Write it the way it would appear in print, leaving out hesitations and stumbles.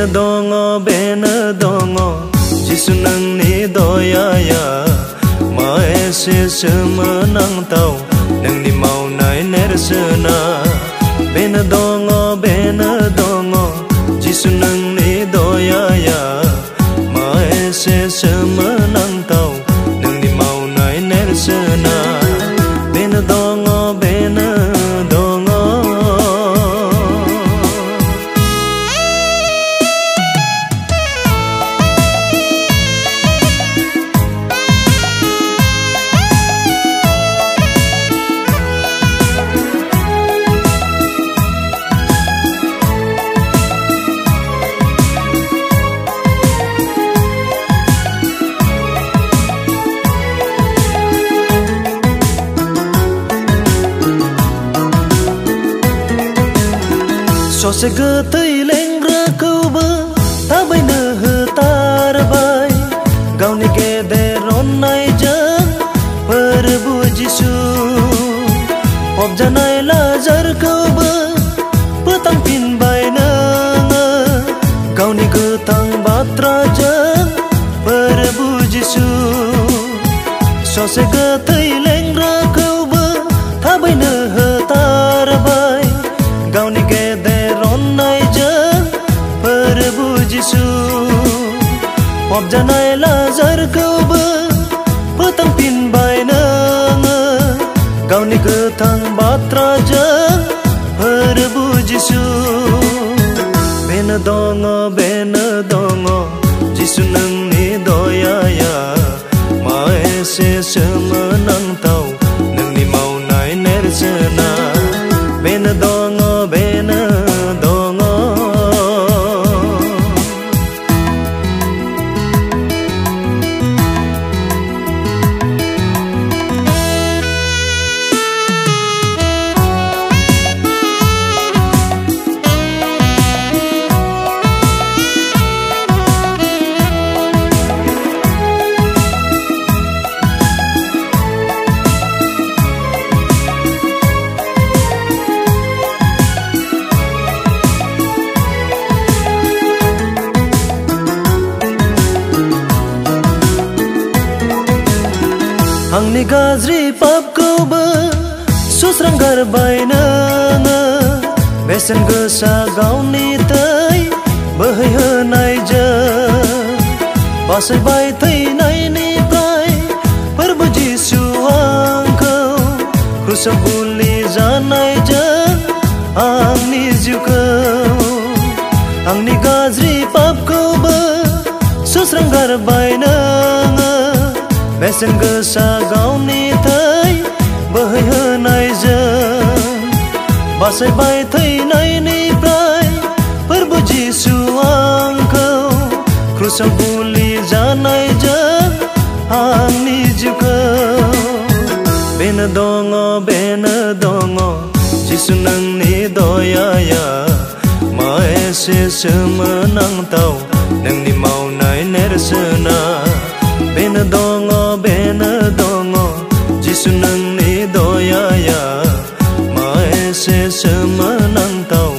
bena dongo Jisu nangni doyaya ma ese semenang tau nang di mau nai nersena bena dongo Jisu nangni doyaya ma ese semenang tau nang di mau nai nersena bena dongo Sose getai lengra kuba tabai nehetar bai gauni gederon nai jang perbu Jisu objanai lajar kuba petang pin bai nanga gauni getang batra jang perbu Jisu Sose getai lengra kuba tabai nehetar bai gauni gederon nai jang perbu Jisu objanai lajar kuba petang pin bai nanga gauni getang batra jang perbu Jisu bena dongo Jisu nangni doyaya ma ese semenang tau nang ni mau nai nersena bena dongo Angni gazri pap kuba susranggar bai nanga besen gesa gauni tai bahai hanai ja basai bai tai nai ni prai perbu Jisu angkau krusabuli janai ja angni jukau angni gazri pap kuba susranggar bai nanga besen gesa gauni tai bahai hanai jang basai bai tai nai ni prai perbu Jisu angkau krusabuli janai jang angni jukau bena dongo Jisu nangni doyaya ma ese semenang tau nang ni mau nai nersena bena dongo Jisu nangni doyaya ma ese semenang tau